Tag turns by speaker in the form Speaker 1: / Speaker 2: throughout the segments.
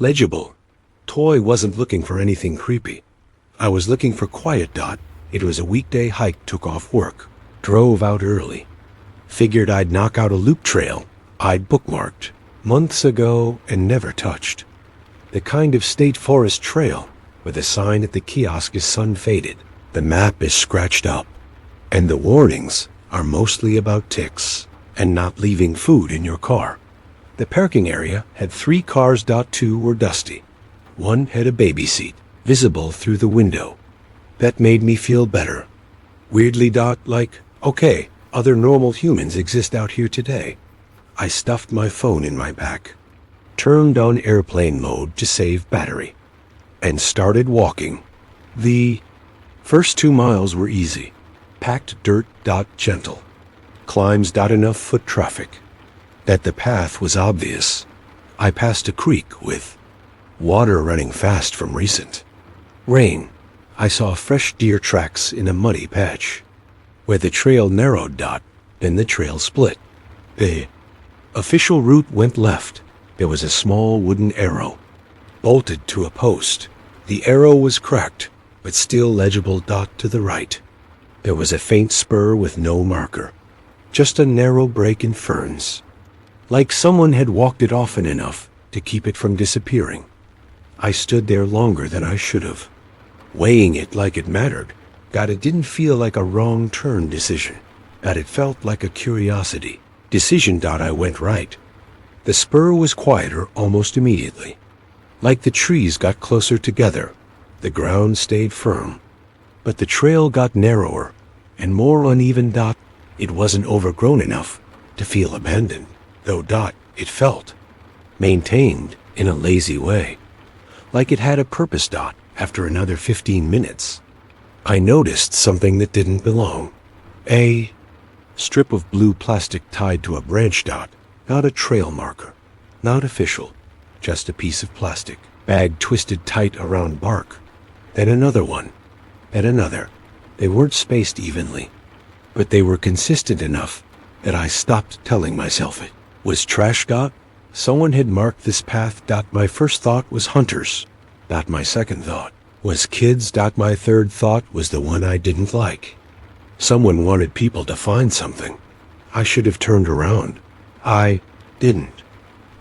Speaker 1: Legible. Toy wasn't looking for anything creepy. I was looking for quiet. It was a weekday hike, took off work, drove out early. Figured I'd knock out a loop trail I'd bookmarked months ago and never touched. The kind of state forest trail where the sign at the kiosk is sun-faded, the map is scratched up, and the warnings are mostly about ticks and not leaving food in your car. The parking area had 3 cars. 2 were dusty. One had a baby seat, visible through the window. That made me feel better. Weirdly. Like, okay, other normal humans exist out here today. I stuffed my phone in my back, turned on airplane mode to save battery, and started walking. The first 2 miles were easy. Packed dirt. Gentle. Climbs. Enough foot traffic that the path was obvious. I passed a creek with water running fast from recent rain. I saw fresh deer tracks in a muddy patch. Where the trail narrowed. Then the trail split. The official route went left. There was a small wooden arrow bolted to a post. The arrow was cracked, but still legible. To the right, there was a faint spur with no marker, just a narrow break in ferns, like someone had walked it often enough to keep it from disappearing. I stood there longer than I should have, weighing it like it mattered. It didn't feel like a wrong turn decision. It felt like a curiosity decision. I went right. The spur was quieter almost immediately. Like the trees got closer together, the ground stayed firm. But the trail got narrower and more uneven. It wasn't overgrown enough to feel abandoned, though. It felt maintained in a lazy way, like it had a purpose. After another 15 minutes, I noticed something that didn't belong. A strip of blue plastic tied to a branch. Not a trail marker, not official, just a piece of plastic, bag twisted tight around bark. Then another one, and another. They weren't spaced evenly, but they were consistent enough that I stopped telling myself it was trash. Someone had marked this path. My first thought was hunters. My second thought was kids. My third thought was the one I didn't like. Someone wanted people to find something. I should have turned around. I didn't.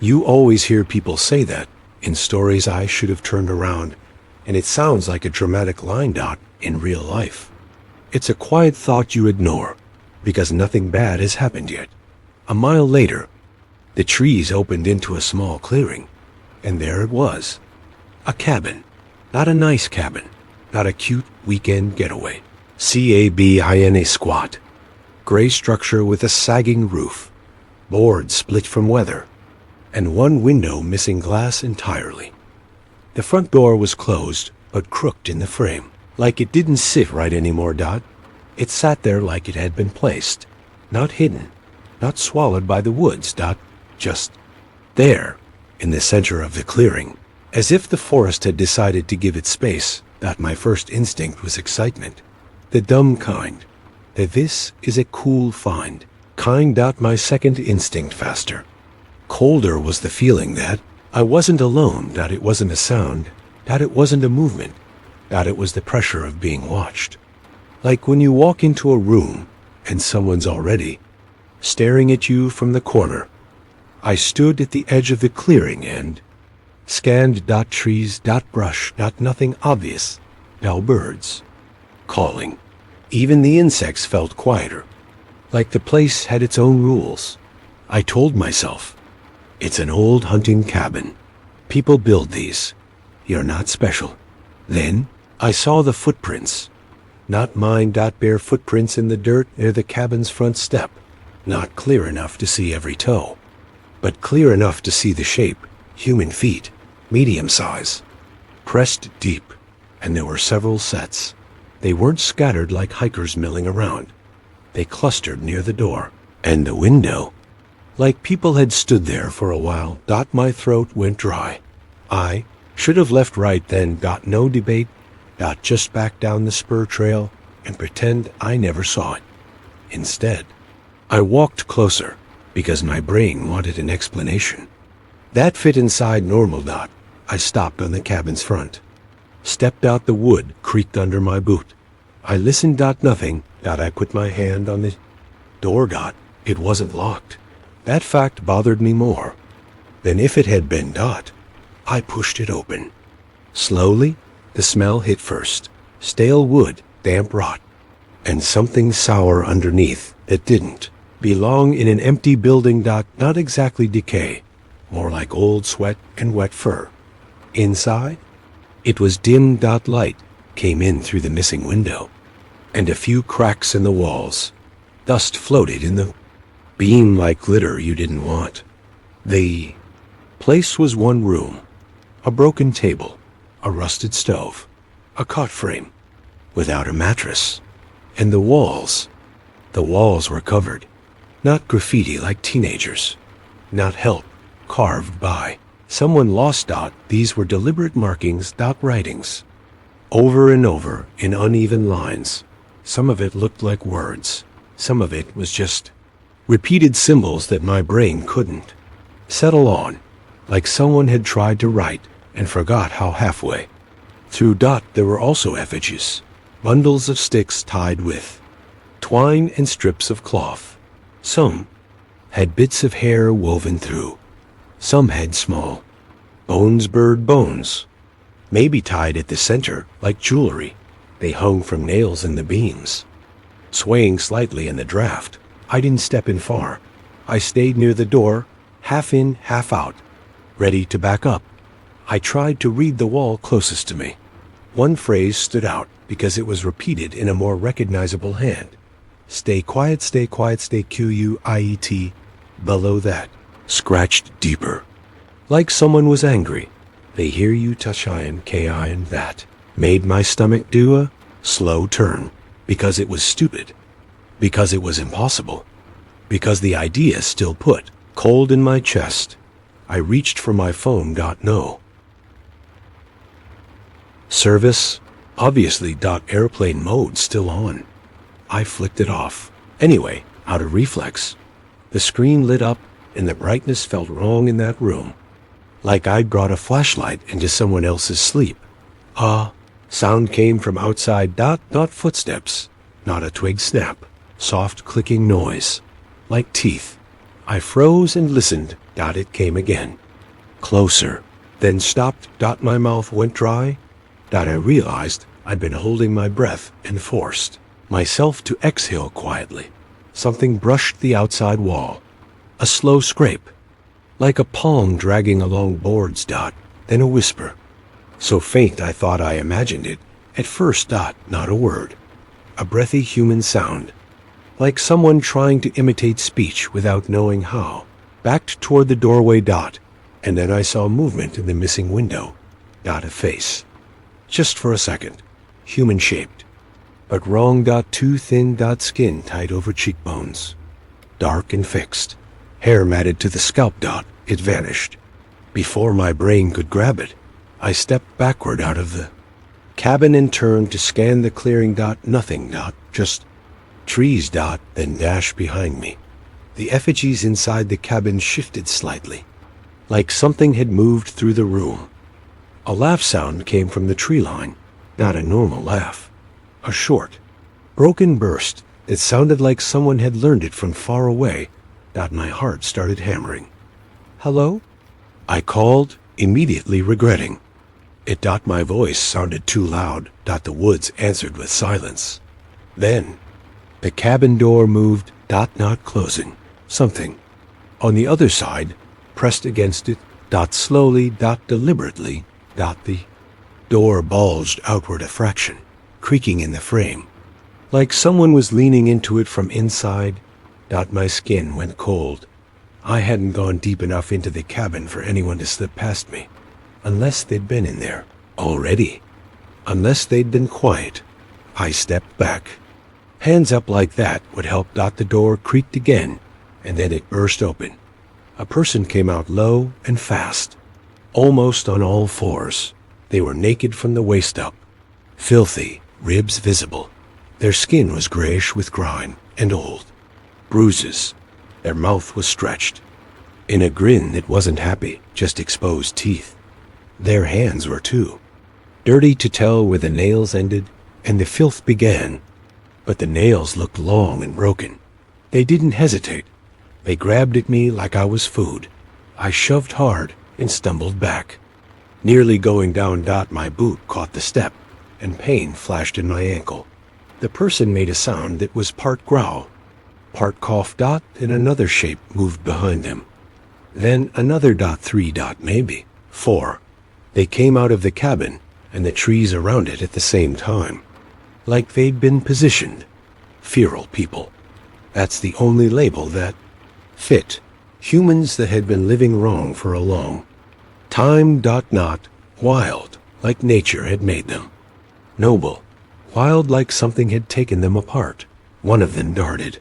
Speaker 1: You always hear people say that in stories. I should have turned around, and it sounds like a dramatic line. In real life, it's a quiet thought you ignore because nothing bad has happened yet. A mile later, the trees opened into a small clearing, and there it was. A cabin. Not a nice cabin, not a cute weekend getaway. Cabin, squat. Gray structure with a sagging roof, boards split from weather, and one window missing glass entirely. The front door was closed, but crooked in the frame, like it didn't sit right anymore. It sat there like it had been placed, not hidden, not swallowed by the woods. Just there, in the center of the clearing, as if the forest had decided to give it space. My first instinct was excitement, the dumb kind, that this is a cool find. My second instinct faster. Colder was the feeling that I wasn't alone, that it wasn't a sound, that it wasn't a movement, that it was the pressure of being watched. Like when you walk into a room and someone's already staring at you from the corner. I stood at the edge of the clearing and scanned. Trees. Brush. Nothing obvious. No birds calling. Even the insects felt quieter, like the place had its own rules. I told myself, it's an old hunting cabin. People build these. You're not special. Then I saw the footprints. Not mine. Bare footprints in the dirt near the cabin's front step. Not clear enough to see every toe, but clear enough to see the shape. Human feet, medium size, pressed deep, and there were several sets. They weren't scattered like hikers milling around. They clustered near the door and the window, like people had stood there for a while. My throat went dry. I should have left right then. No debate. Just back down the spur trail and pretend I never saw it. Instead, I walked closer because my brain wanted an explanation. That fit inside normal. I stopped on the cabin's front. Stepped out, the wood creaked under my boot. I listened. Nothing. I put my hand on the door. It wasn't locked. That fact bothered me more than if it had been. I pushed it open. Slowly, the smell hit first. Stale wood, damp rot, and something sour underneath that didn't belong in an empty building. Not exactly decay, more like old sweat and wet fur. Inside, it was dim. Light came in through the missing window, and a few cracks in the walls. Dust floated in the beam like glitter you didn't want. The place was one room, a broken table, a rusted stove, a cot frame, without a mattress. And the walls were covered. Not graffiti like teenagers. Not help carved by someone lost. These were deliberate markings. Writings. Over and over in uneven lines. Some of it looked like words. Some of it was just repeated symbols that my brain couldn't settle on. Like someone had tried to write and forgot how halfway through. There were also effigies. Bundles of sticks tied with twine and strips of cloth. Some had bits of hair woven through. Some had small bones, bird bones, maybe tied at the center like jewelry. They hung from nails in the beams, swaying slightly in the draft. I didn't step in far. I stayed near the door, half in, half out, ready to back up. I tried to read the wall closest to me. One phrase stood out because it was repeated in a more recognizable hand. Stay quiet, stay quiet, stay quiet. Below that, scratched deeper. Like someone was angry. They hear you touch iron, ki, and that made my stomach do a slow turn. Because it was stupid. Because it was impossible. Because the idea still put cold in my chest. I reached for my phone. No service. Obviously. Airplane mode still on. I flicked it off. Anyway, out of reflex. The screen lit up and the brightness felt wrong in that room. Like I'd brought a flashlight into someone else's sleep. Sound came from outside. Not footsteps. Not a twig snap. Soft clicking noise. Like teeth. I froze and listened. It came again. Closer. Then stopped. My mouth went dry. I realized I'd been holding my breath and forced myself to exhale quietly. Something brushed the outside wall. A slow scrape. Like a palm dragging along boards. Then a whisper. So faint I thought I imagined it. At first. Not a word. A breathy human sound. Like someone trying to imitate speech without knowing how. Backed toward the doorway. And then I saw movement in the missing window. A face. Just for a second. Human-shaped. But wrong. Too thin. Skin tight over cheekbones. Dark and fixed. Hair matted to the scalp. It vanished. Before my brain could grab it, I stepped backward out of the cabin and turned to scan the clearing. Nothing. Just trees. Then dash behind me. The effigies inside the cabin shifted slightly. Like something had moved through the room. A laugh sound came from the tree line. Not a normal laugh. A short, broken burst that sounded like someone had learned it from far away. My heart started hammering. Hello? I called, immediately regretting it. My voice sounded too loud. The woods answered with silence. Then, the cabin door moved. Not closing. Something on the other side pressed against it. Slowly. Deliberately. The door bulged outward a fraction, creaking in the frame. Like someone was leaning into it from inside. My skin went cold. I hadn't gone deep enough into the cabin for anyone to slip past me. Unless they'd been in there already. Unless they'd been quiet. I stepped back. Hands up like that would help. The door creaked again, and then it burst open. A person came out low and fast, almost on all fours. They were naked from the waist up, filthy, ribs visible. Their skin was grayish with grime and old. Bruises. Their mouth was stretched in a grin that wasn't happy, just exposed teeth. Their hands were too. Dirty to tell where the nails ended and the filth began. But the nails looked long and broken. They didn't hesitate. They grabbed at me like I was food. I shoved hard and stumbled back. Nearly going down. My boot caught the step, and pain flashed in my ankle. The person made a sound that was part growl, part cough. And another shape moved behind them. Then another. 3. Maybe 4. They came out of the cabin and the trees around it at the same time, like they'd been positioned. Feral people. That's the only label that fit. Humans that had been living wrong for a long time. Not wild, like nature had made them. Noble, wild, like something had taken them apart. One of them darted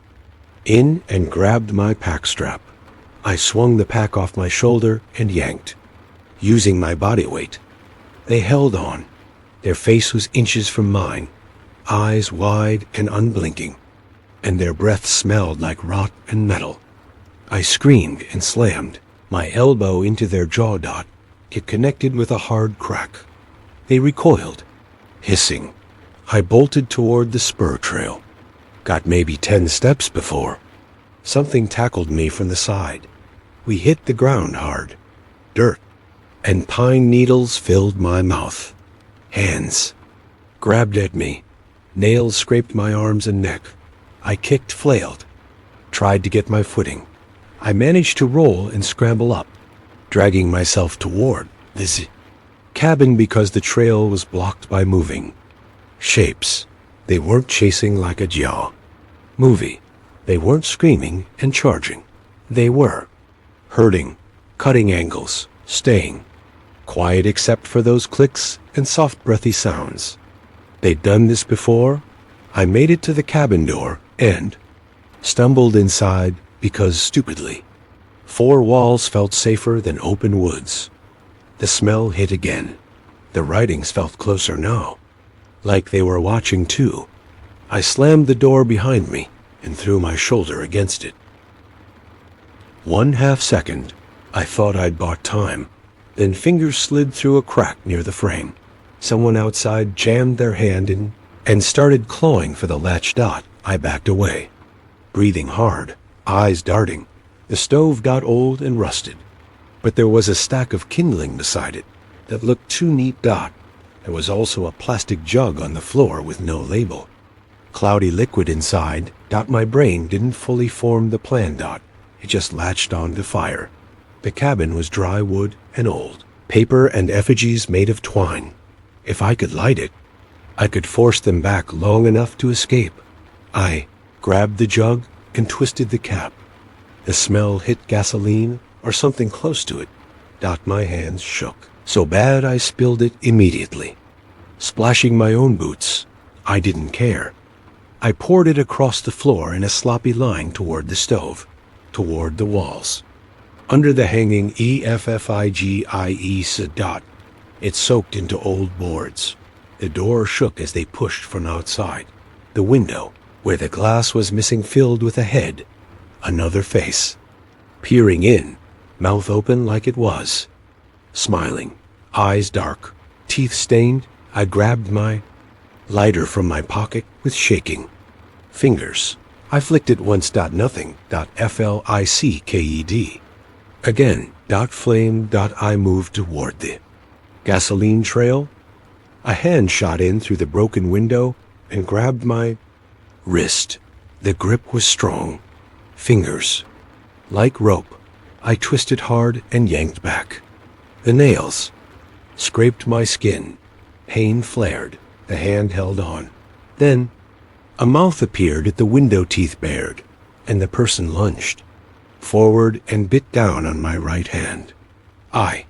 Speaker 1: in and grabbed my pack strap. I swung the pack off my shoulder and yanked, using my body weight. They held on. Their face was inches from mine, eyes wide and unblinking, and their breath smelled like rot and metal. I screamed and slammed my elbow into their jaw. It connected with a hard crack. They recoiled, hissing. I bolted toward the spur trail. Got maybe 10 steps before something tackled me from the side. We hit the ground hard. Dirt and pine needles filled my mouth. Hands grabbed at me. Nails scraped my arms and neck. I kicked, flailed, tried to get my footing. I managed to roll and scramble up, dragging myself toward this cabin because the trail was blocked by moving shapes. They weren't chasing like a jaw movie. They weren't screaming and charging. They were herding, cutting angles, staying quiet except for those clicks and soft breathy sounds. They'd done this before. I made it to the cabin door and stumbled inside because, stupidly, 4 walls felt safer than open woods. The smell hit again. The writings felt closer now, like they were watching too. I slammed the door behind me and threw my shoulder against it. 1/2 second, I thought I'd bought time. Then fingers slid through a crack near the frame. Someone outside jammed their hand in and started clawing for the latch. I backed away, breathing hard, eyes darting. The stove got old and rusted, but there was a stack of kindling beside it that looked too neat. There was also a plastic jug on the floor with no label. Cloudy liquid inside. My brain didn't fully form the plan. It just latched on to fire. The cabin was dry wood and old, paper and effigies made of twine. If I could light it, I could force them back long enough to escape. I grabbed the jug and twisted the cap. The smell hit gasoline or something close to it. My hands shook so bad I spilled it immediately, splashing my own boots. I didn't care. I poured it across the floor in a sloppy line toward the stove, toward the walls. Under the hanging EFFIGIE. It soaked into old boards. The door shook as they pushed from outside. The window, where the glass was missing, filled with a head, another face, peering in, mouth open like it was, smiling, eyes dark, teeth stained. I grabbed my lighter from my pocket with shaking fingers. I flicked it once. Nothing. FLICKED. Again. Flame. I moved toward the gasoline trail. A hand shot in through the broken window and grabbed my wrist. The grip was strong. Fingers like rope. I twisted hard and yanked back. The nails scraped my skin. Pain flared. The hand held on. Then a mouth appeared at the window, teeth bared, and the person lunged forward and bit down on my right hand. I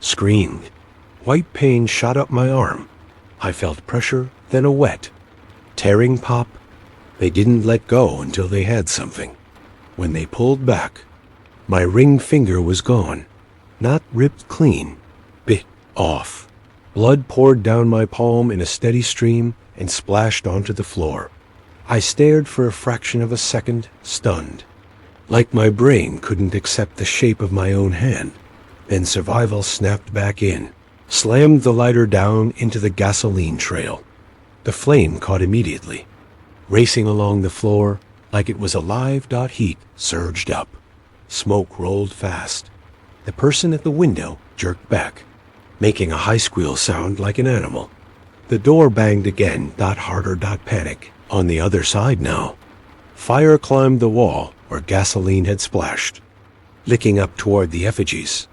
Speaker 1: screamed. White pain shot up my arm. I felt pressure, then a wet, tearing pop. They didn't let go until they had something. When they pulled back, my ring finger was gone, not ripped clean, bit off. Blood poured down my palm in a steady stream and splashed onto the floor. I stared for a fraction of a second, stunned, like my brain couldn't accept the shape of my own hand. Then survival snapped back in. slammed the lighter down into the gasoline trail. The flame caught immediately. Racing along the floor like it was alive. Heat surged up. Smoke rolled fast. The person at the window jerked back, making a high squeal sound like an animal. The door banged again. Harder. Panic. On the other side now. Fire climbed the wall where gasoline had splashed, licking up toward the effigies.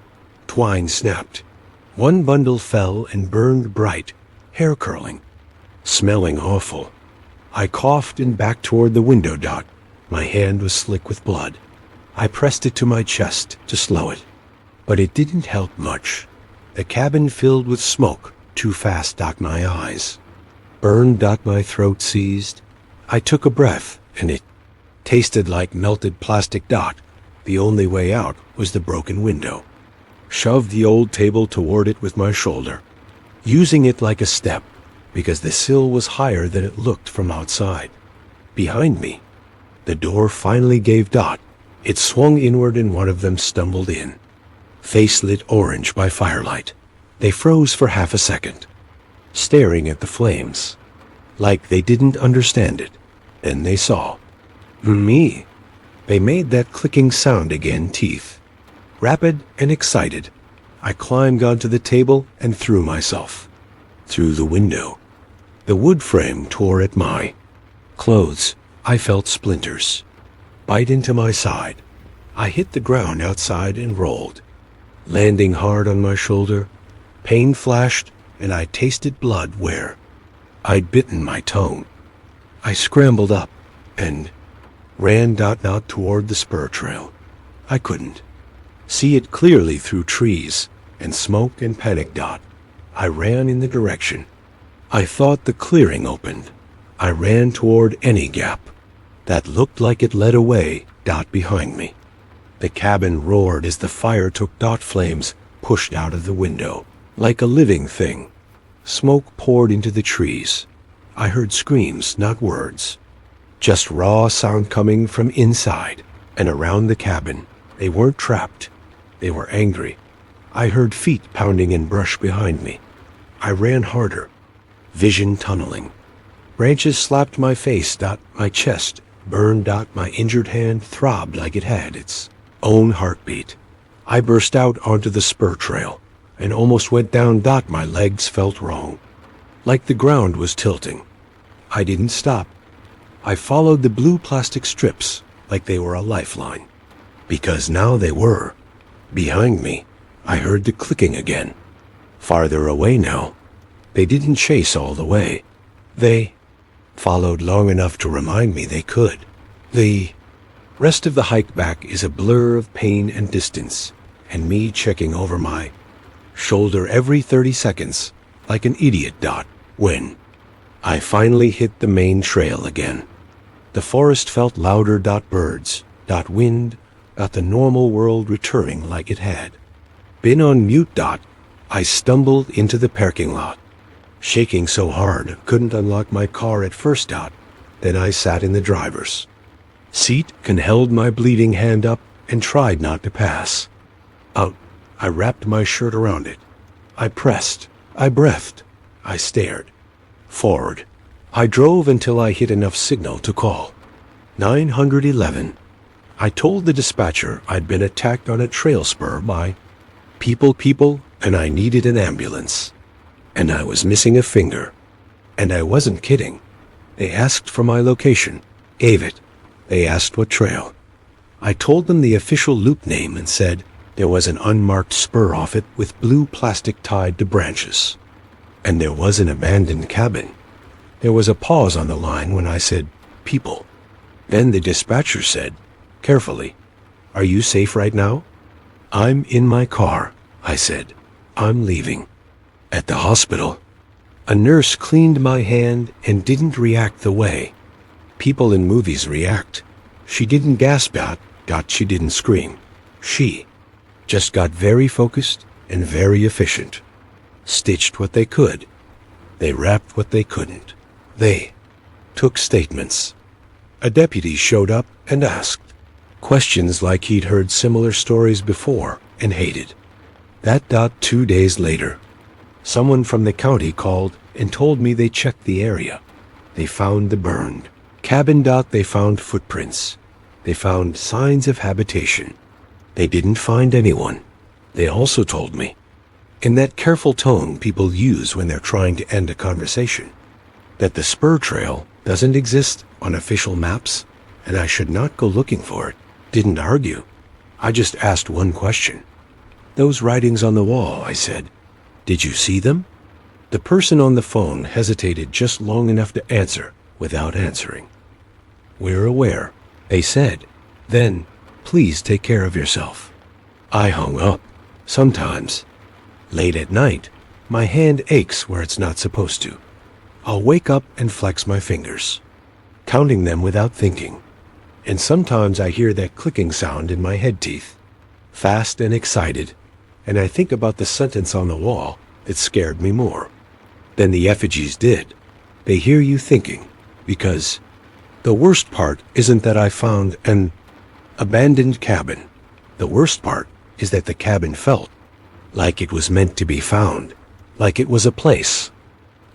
Speaker 1: Twine snapped. One bundle fell and burned bright, hair curling, smelling awful. I coughed and backed toward the window. My hand was slick with blood. I pressed it to my chest to slow it, but it didn't help much. The cabin filled with smoke too fast. My eyes burned. My throat seized. I took a breath, and it tasted like melted plastic. The only way out was the broken window. Shoved the old table toward it with my shoulder, using it like a step, because the sill was higher than it looked from outside. Behind me, the door finally gave. It swung inward and one of them stumbled in. Face lit orange by firelight. They froze for half a second, staring at the flames, like they didn't understand it. Then they saw me. They made that clicking sound again. Teeth. Rapid and excited, I climbed onto the table and threw myself through the window. The wood frame tore at my clothes. I felt splinters bite into my side. I hit the ground outside and rolled, landing hard on my shoulder. Pain flashed, and I tasted blood where I'd bitten my toe. I scrambled up and ran out toward the spur trail. I couldn't see it clearly through trees and smoke and panic. I ran in the direction I thought the clearing opened. I ran toward any gap that looked like it led away. Behind me, the cabin roared as the fire took. Flames pushed out of the window like a living thing. Smoke poured into the trees. I heard screams, not words, just raw sound coming from inside and around the cabin. They weren't trapped. They were angry. I heard feet pounding in brush behind me. I ran harder, vision tunneling. Branches slapped my face. My chest burned. My injured hand throbbed like it had its own heartbeat. I burst out onto the spur trail and almost went down. My legs felt wrong, like the ground was tilting. I didn't stop. I followed the blue plastic strips like they were a lifeline, because now they were. Behind me, I heard the clicking again. Farther away now. They didn't chase all the way. They followed long enough to remind me they could. The rest of the hike back is a blur of pain and distance, and me checking over my shoulder every 30 seconds like an idiot. When I finally hit the main trail again, the forest felt louder. Birds. Wind. The normal world returning like it had been on mute. I stumbled into the parking lot, shaking so hard couldn't unlock my car at first. Then I sat in the driver's seat and held my bleeding hand up and tried not to pass out. I wrapped my shirt around it. I pressed. I breathed. I stared forward. I drove until I hit enough signal to call 911. I told the dispatcher I'd been attacked on a trail spur by people, and I needed an ambulance. And I was missing a finger. And I wasn't kidding. They asked for my location. Gave it. They asked what trail. I told them the official loop name and said there was an unmarked spur off it with blue plastic tied to branches. And there was an abandoned cabin. There was a pause on the line when I said, people. Then the dispatcher said, carefully, are you safe right now? I'm in my car, I said. I'm leaving. At the hospital, a nurse cleaned my hand and didn't react the way people in movies react. She didn't gasp out. She didn't scream. She just got very focused and very efficient. Stitched what they could. They wrapped what they couldn't. They took statements. A deputy showed up and asked questions like he'd heard similar stories before and hated. 2 days later, Someone from the county called and told me they checked the area. They found the burned cabin. They found footprints. They found signs of habitation. They didn't find anyone. They also told me, in that careful tone people use when they're trying to end a conversation, that the spur trail doesn't exist on official maps and I should not go looking for it. Didn't argue. I just asked one question. Those writings on the wall, I said. Did you see them? The person on the phone hesitated just long enough to answer without answering. We're aware, they said. Then, please take care of yourself. I hung up. Sometimes, late at night, my hand aches where it's not supposed to. I'll wake up and flex my fingers, counting them without thinking. And sometimes I hear that clicking sound in my head teeth, fast and excited, and I think about the sentence on the wall that scared me more than the effigies did. They hear you thinking, because the worst part isn't that I found an abandoned cabin. The worst part is that the cabin felt like it was meant to be found, like it was a place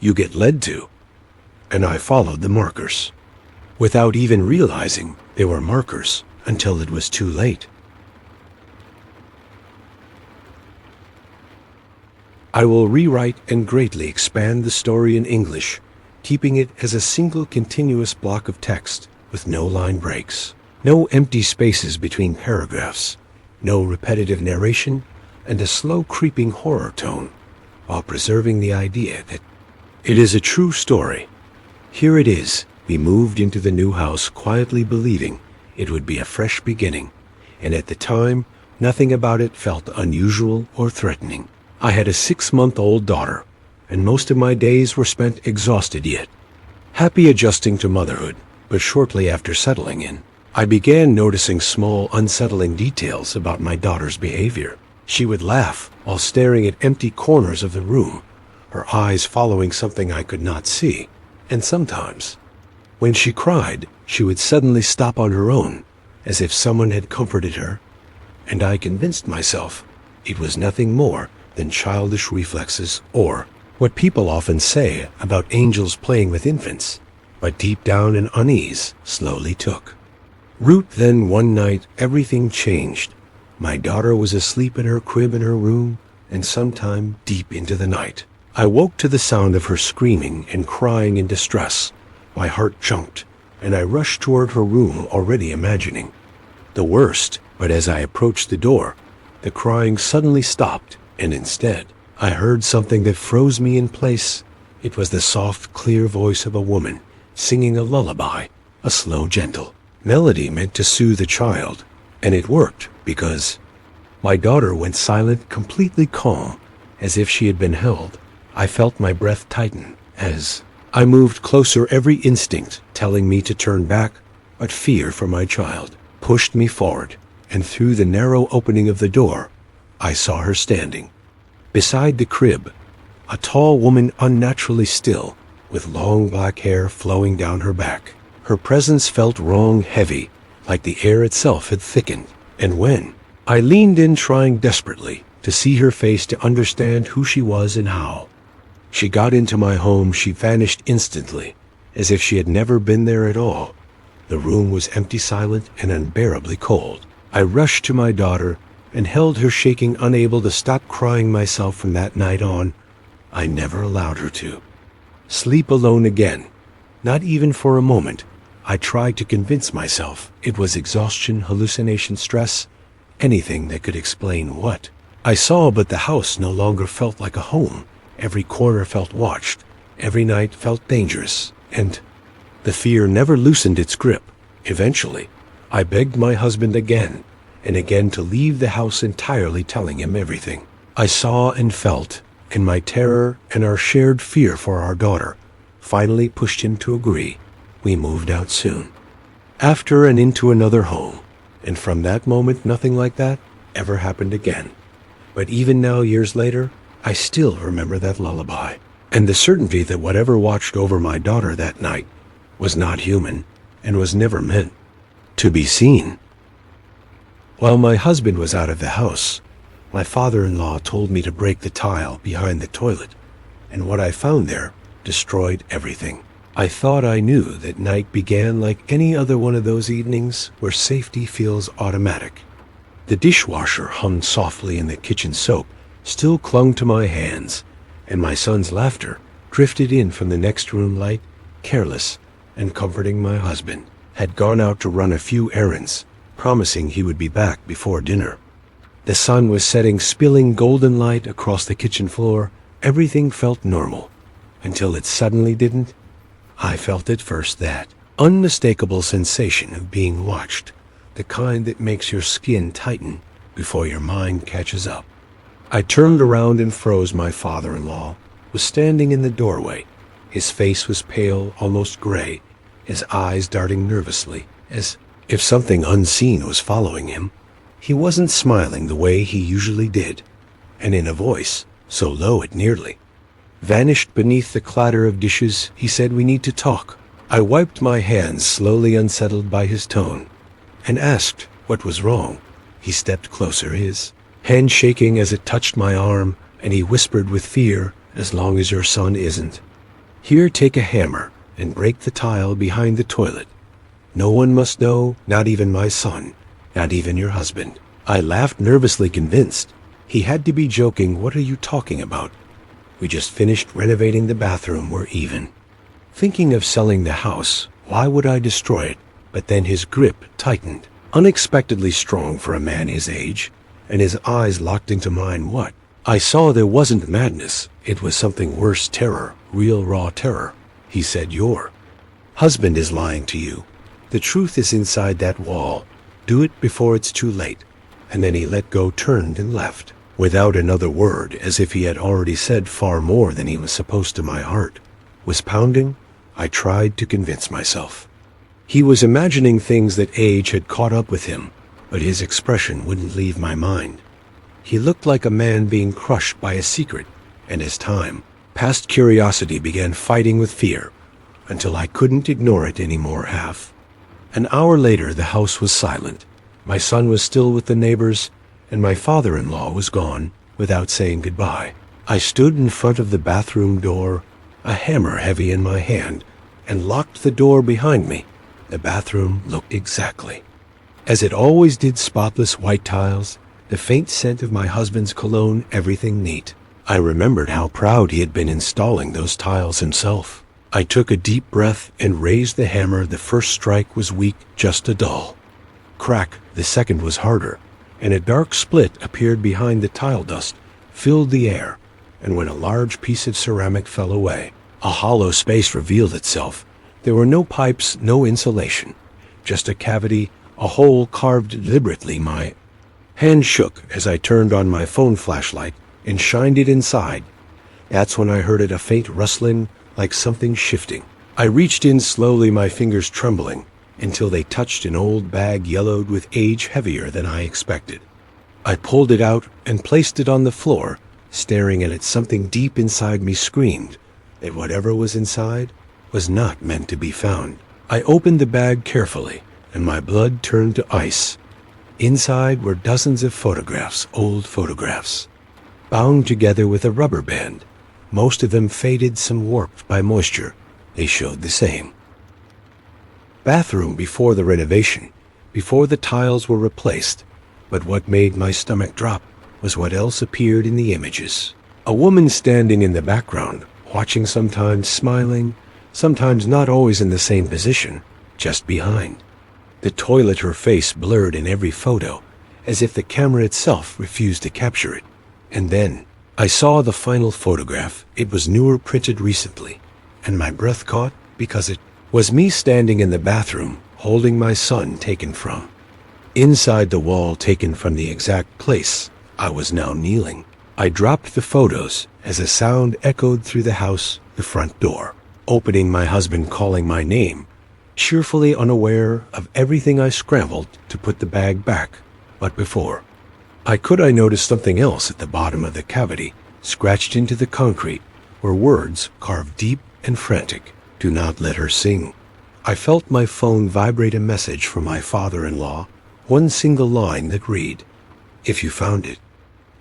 Speaker 1: you get led to. And I followed the markers, without even realizing they were markers until it was too late. I will rewrite and greatly expand the story in English, keeping it as a single continuous block of text with no line breaks, no empty spaces between paragraphs, no repetitive narration, and a slow creeping horror tone, while preserving the idea that it is a true story. Here it is. We moved into the new house quietly believing it would be a fresh beginning, and at the time, nothing about it felt unusual or threatening. I had a 6-month-old daughter, and most of my days were spent exhausted yet happy adjusting to motherhood. But shortly after settling in, I began noticing small, unsettling details about my daughter's behavior. She would laugh while staring at empty corners of the room, her eyes following something I could not see. And sometimes, when she cried, she would suddenly stop on her own, as if someone had comforted her, and I convinced myself it was nothing more than childish reflexes, or what people often say about angels playing with infants. But deep down an unease slowly took root. Then one night everything changed. My daughter was asleep in her crib in her room, and sometime deep into the night, I woke to the sound of her screaming and crying in distress. My heart jumped, and I rushed toward her room, already imagining the worst. But as I approached the door, the crying suddenly stopped, and instead, I heard something that froze me in place. It was the soft, clear voice of a woman singing a lullaby, a slow, gentle melody meant to soothe a child. And it worked, because my daughter went silent, completely calm, as if she had been held. I felt my breath tighten as I moved closer, every instinct telling me to turn back, but fear for my child pushed me forward, and through the narrow opening of the door, I saw her standing beside the crib, a tall woman, unnaturally still, with long black hair flowing down her back. Her presence felt wrong, heavy, like the air itself had thickened. And when I leaned in, trying desperately to see her face, to understand who she was and how she got into my home, she vanished instantly, as if she had never been there at all. The room was empty, silent, and unbearably cold. I rushed to my daughter and held her, shaking, unable to stop crying myself. From that night on, I never allowed her to sleep alone again, not even for a moment. I tried to convince myself it was exhaustion, hallucination, stress, anything that could explain what I saw. But the house no longer felt like a home. Every corner felt watched. Every night felt dangerous, and the fear never loosened its grip. Eventually, I begged my husband again and again to leave the house entirely, telling him everything I saw and felt, and my terror and our shared fear for our daughter finally pushed him to agree. We moved out soon after and into another home, and from that moment nothing like that ever happened again. But even now, years later, I still remember that lullaby, and the certainty that whatever watched over my daughter that night was not human and was never meant to be seen. While my husband was out of the house, my father-in-law told me to break the tile behind the toilet and what I found there destroyed everything. I thought I knew that night began like any other one of those evenings where safety feels automatic. The dishwasher hummed softly and the kitchen soap still clung to my hands, and my son's laughter drifted in from the next room light, careless and comforting. My husband had gone out to run a few errands, promising he would be back before dinner. The sun was setting, spilling golden light across the kitchen floor. Everything felt normal, until it suddenly didn't. I felt at first that unmistakable sensation of being watched, the kind that makes your skin tighten before your mind catches up. I turned around and froze. My father-in-law was standing in the doorway. His face was pale, almost gray, his eyes darting nervously, as if something unseen was following him. He wasn't smiling the way he usually did, and in a voice so low it nearly vanished beneath the clatter of dishes, he said, "We need to talk." I wiped my hands, slowly unsettled by his tone, and asked what was wrong. He stepped closer, his hand shaking as it touched my arm, and he whispered with fear, "As long as your son isn't here, take a hammer and break the tile behind the toilet. No one must know, not even my son, not even your husband." I laughed, nervously convinced he had to be joking. "What are you talking about? We just finished renovating the bathroom. We're even. Thinking of selling the house. Why would I destroy it?" But then his grip tightened, unexpectedly strong for a man his age, and his eyes locked into mine. What? I saw there wasn't madness. It was something worse, terror, real raw terror. He said, "Your husband is lying to you. The truth is inside that wall. Do it before it's too late." And then he let go, turned, and left, without another word, as if he had already said far more than he was supposed to. My heart was pounding. I tried to convince myself he was imagining things, that age had caught up with him, but his expression wouldn't leave my mind. He looked like a man being crushed by a secret, and as time passed, curiosity began fighting with fear, until I couldn't ignore it anymore. An hour later, the house was silent. My son was still with the neighbors, and my father-in-law was gone without saying goodbye. I stood in front of the bathroom door, a hammer heavy in my hand, and locked the door behind me. The bathroom looked exactly as it always did, spotless white tiles, the faint scent of my husband's cologne, everything neat. I remembered how proud he had been installing those tiles himself. I took a deep breath and raised the hammer. The first strike was weak, just a dull crack. The second was harder, and a dark split appeared behind the tile. Dust filled the air, and when a large piece of ceramic fell away, a hollow space revealed itself. There were no pipes, no insulation, just a cavity, a hole carved deliberately. My hand shook as I turned on my phone flashlight and shined it inside. That's when I heard it, a faint rustling, like something shifting. I reached in slowly, my fingers trembling, until they touched an old bag yellowed with age, heavier than I expected. I pulled it out and placed it on the floor, staring at it. Something deep inside me screamed that whatever was inside was not meant to be found. I opened the bag carefully, and my blood turned to ice. Inside were dozens of photographs, old photographs, bound together with a rubber band. Most of them faded, some warped by moisture. They showed the same bathroom before the renovation, before the tiles were replaced. But what made my stomach drop was what else appeared in the images. A woman standing in the background, watching, sometimes smiling, sometimes not, always in the same position, just behind the toilet, her face blurred in every photo, as if the camera itself refused to capture it. And then I saw the final photograph. It was newer, printed recently, and my breath caught, because it was me standing in the bathroom, holding my son, taken from inside the wall, taken from the exact place I was now kneeling. I dropped the photos as a sound echoed through the house, the front door opening, my husband calling my name, cheerfully unaware of everything. I scrambled to put the bag back, but before I noticed something else at the bottom of the cavity. Scratched into the concrete were words carved deep and frantic. "Do not let her sing." I felt my phone vibrate, a message from my father-in-law, one single line that read, "If you found it,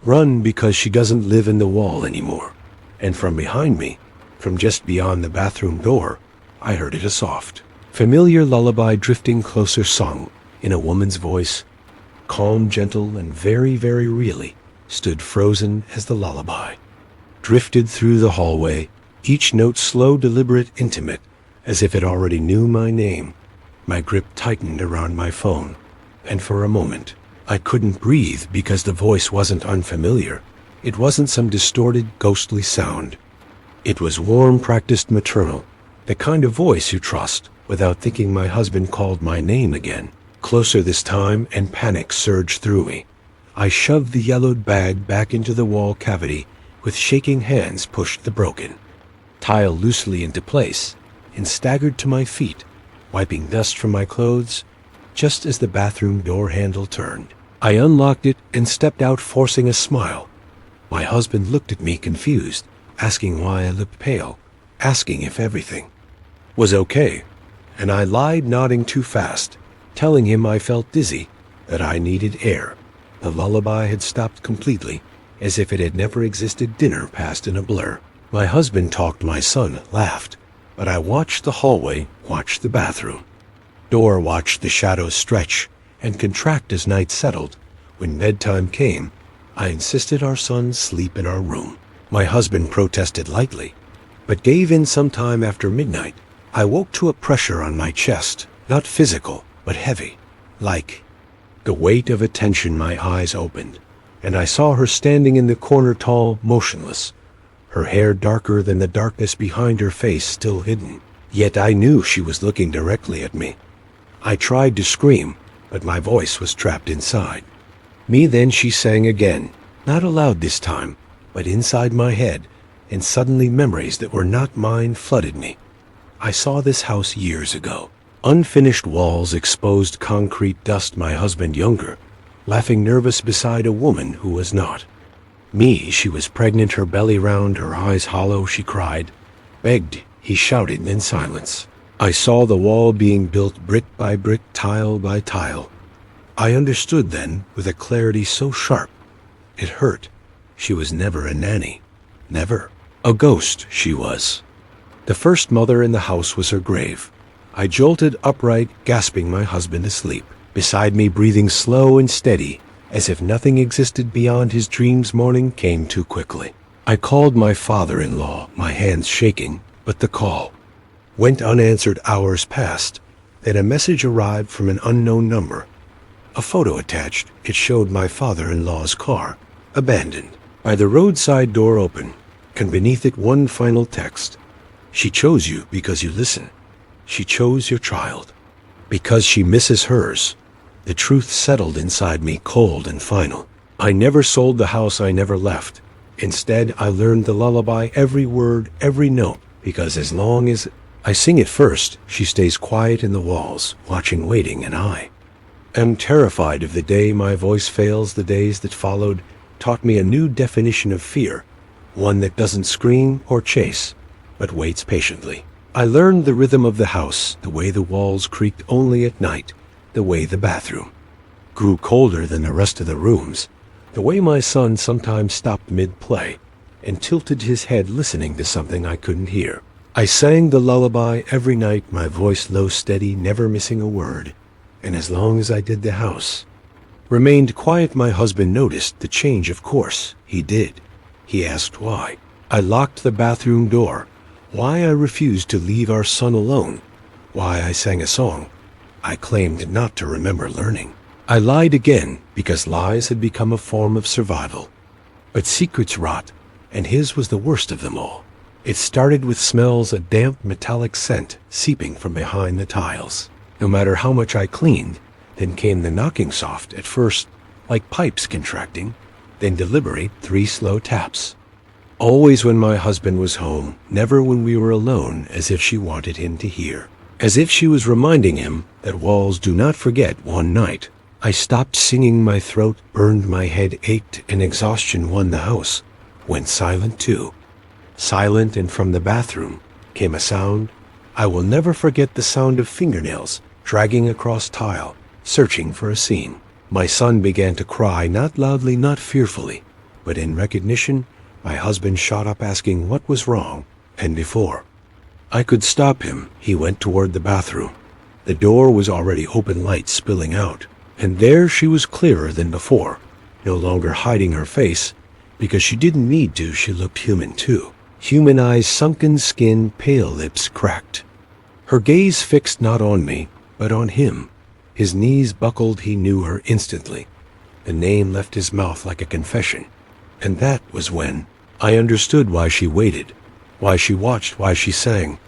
Speaker 1: run, because she doesn't live in the wall anymore." and from behind me, from just beyond the bathroom door, I heard it a soft, familiar lullaby drifting closer, sung in a woman's voice, calm, gentle, and very, very really stood frozen as the lullaby. Drifted through the hallway, each note slow, deliberate, intimate, as if it already knew my name. My grip tightened around my phone, and for a moment, I couldn't breathe because the voice wasn't unfamiliar. It wasn't some distorted, ghostly sound. It was warm, practiced, maternal, the kind of voice you trust without thinking. My husband called my name again, closer this time, and panic surged through me. I shoved the yellowed bag back into the wall cavity, with shaking hands pushed the broken tile loosely into place, and staggered to my feet, wiping dust from my clothes. Just as the bathroom door handle turned, I unlocked it and stepped out, forcing a smile. My husband looked at me confused, asking why I looked pale, asking if everything was okay. And I lied, nodding too fast, telling him I felt dizzy, that I needed air. The lullaby had stopped completely, as if it had never existed. Dinner passed in a blur. My husband talked, my son laughed, but I watched the hallway, watched the bathroom door, watched the shadows stretch and contract as night settled. When bedtime came, I insisted our son sleep in our room. My husband protested lightly, but gave in sometime after midnight. I woke to a pressure on my chest, not physical, but heavy, like the weight of attention. My eyes opened, and I saw her standing in the corner, tall, motionless, her hair darker than the darkness behind her face, still hidden. Yet I knew she was looking directly at me. I tried to scream, but my voice was trapped inside me. Then she sang again, not aloud this time, but inside my head, and suddenly memories that were not mine flooded me. I saw this house years ago. Unfinished walls, exposed concrete, dust. My husband, younger, laughing nervous beside a woman who was not me. She was pregnant, her belly round, her eyes hollow. She cried, begged, he shouted in silence. I saw the wall being built brick by brick, tile by tile. I understood then with a clarity so sharp, it hurt. She was never a nanny, never a ghost. She was the first mother in the house. Was her grave. I jolted upright, gasping, my husband asleep beside me, breathing slow and steady, as if nothing existed beyond his dreams. Morning came too quickly. I called my father-in-law, my hands shaking, but the call went unanswered. Hours passed, then a message arrived from an unknown number. A photo attached. It showed my father-in-law's car, abandoned, by the roadside, door open, and beneath it one final text. She chose you because you listen. She chose your child because she misses hers. The truth settled inside me, cold and final. I never sold the house, I never left. Instead, I learned the lullaby, every word, every note, because as long as I sing it first, she stays quiet in the walls, watching, waiting, and I am terrified of the day my voice fails. The days that followed taught me a new definition of fear, one that doesn't scream or chase, but waits patiently. I learned the rhythm of the house, the way the walls creaked only at night, the way the bathroom grew colder than the rest of the rooms, the way my son sometimes stopped mid-play and tilted his head, listening to something I couldn't hear. I sang the lullaby every night, my voice low, steady, never missing a word. And as long as I did, the house remained quiet. My husband noticed the change, of course. He did. He asked why I locked the bathroom door, why I refused to leave our son alone, why I sang a song I claimed not to remember learning. I lied again, because lies had become a form of survival. But secrets rot, and his was the worst of them all. It started with smells, a damp metallic scent seeping from behind the tiles. No matter how much I cleaned, then came the knocking, soft at first, like pipes contracting, then deliberate, 3 slow taps. Always when my husband was home, never when we were alone, as if she wanted him to hear. As if she was reminding him that walls do not forget. One night, I stopped singing, my throat burned, my head ached, and exhaustion won the house. Went silent too. Silent, and from the bathroom came a sound. I will never forget the sound of fingernails dragging across tile, searching for a seam. My son began to cry, not loudly, not fearfully, but in recognition, My husband shot up asking what was wrong, and before I could stop him, he went toward the bathroom. The door was already open, light spilling out, and there she was clearer than before, no longer hiding her face, because she didn't need to. She looked human too. Human eyes, sunken skin, pale lips cracked. Her gaze fixed not on me, but on him. His knees buckled, he knew her instantly. The name left his mouth like a confession. And that was when I understood why she waited, why she watched, why she sang.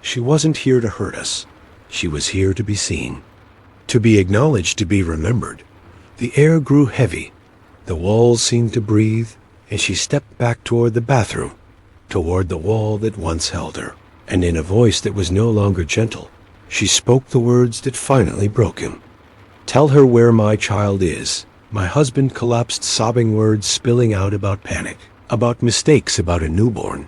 Speaker 1: She wasn't here to hurt us. She was here to be seen, to be acknowledged, to be remembered. The air grew heavy. The walls seemed to breathe, and she stepped back toward the bathroom, toward the wall that once held her. And in a voice that was no longer gentle, she spoke the words that finally broke him. "Tell her where my child is." My husband collapsed, sobbing, words spilling out about panic, about mistakes, about a newborn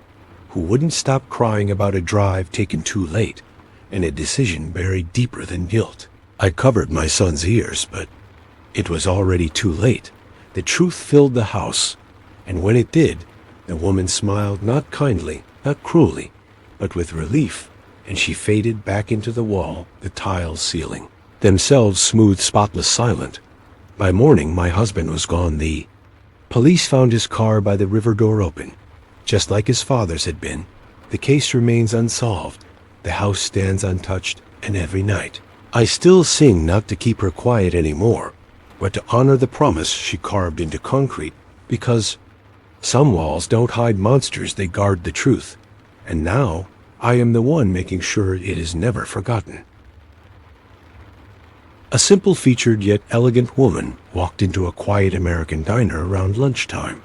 Speaker 1: who wouldn't stop crying, about a drive taken too late, and a decision buried deeper than guilt. I covered my son's ears, but it was already too late. The truth filled the house, and when it did, the woman smiled, not kindly, not cruelly, but with relief, and she faded back into the wall, the tile ceiling, themselves smooth, spotless, silent. By morning, my husband was gone. The police found his car by the river, door open, just like his father's had been. The case remains unsolved. The house stands untouched, and every night I still sing, not to keep her quiet anymore, but to honor the promise she carved into concrete, because some walls don't hide monsters, they guard the truth. And now I am the one making sure it is never forgotten. A simple-featured yet elegant woman walked into a quiet American diner around lunchtime,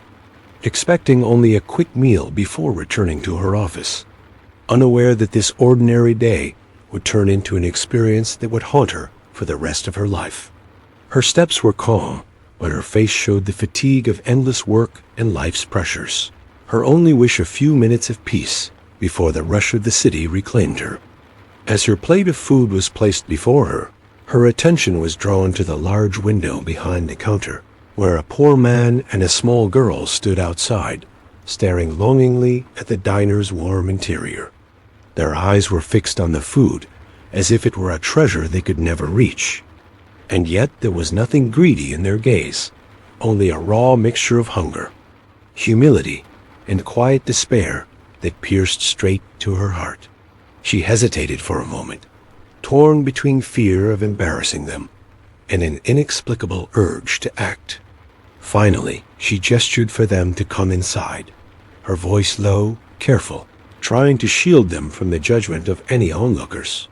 Speaker 1: expecting only a quick meal before returning to her office, unaware that this ordinary day would turn into an experience that would haunt her for the rest of her life. Her steps were calm, but her face showed the fatigue of endless work and life's pressures. Her only wish, a few minutes of peace before the rush of the city reclaimed her. As her plate of food was placed before her, her attention was drawn to the large window behind the counter, where a poor man and a small girl stood outside, staring longingly at the diner's warm interior. Their eyes were fixed on the food, as if it were a treasure they could never reach. And yet there was nothing greedy in their gaze, only a raw mixture of hunger, humility, and quiet despair that pierced straight to her heart. She hesitated for a moment, torn between fear of embarrassing them and an inexplicable urge to act. Finally, she gestured for them to come inside, her voice low, careful, trying to shield them from the judgment of any onlookers.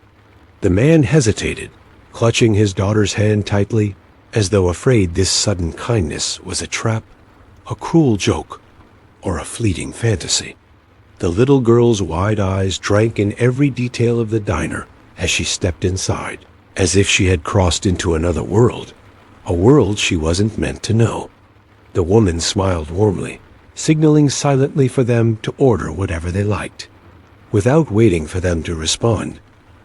Speaker 1: The man hesitated, clutching his daughter's hand tightly, as though afraid this sudden kindness was a trap, a cruel joke, or a fleeting fantasy. The little girl's wide eyes drank in every detail of the diner as she stepped inside, as if she had crossed into another world, a world she wasn't meant to know. The woman smiled warmly, signaling silently for them to order whatever they liked. Without waiting for them to respond,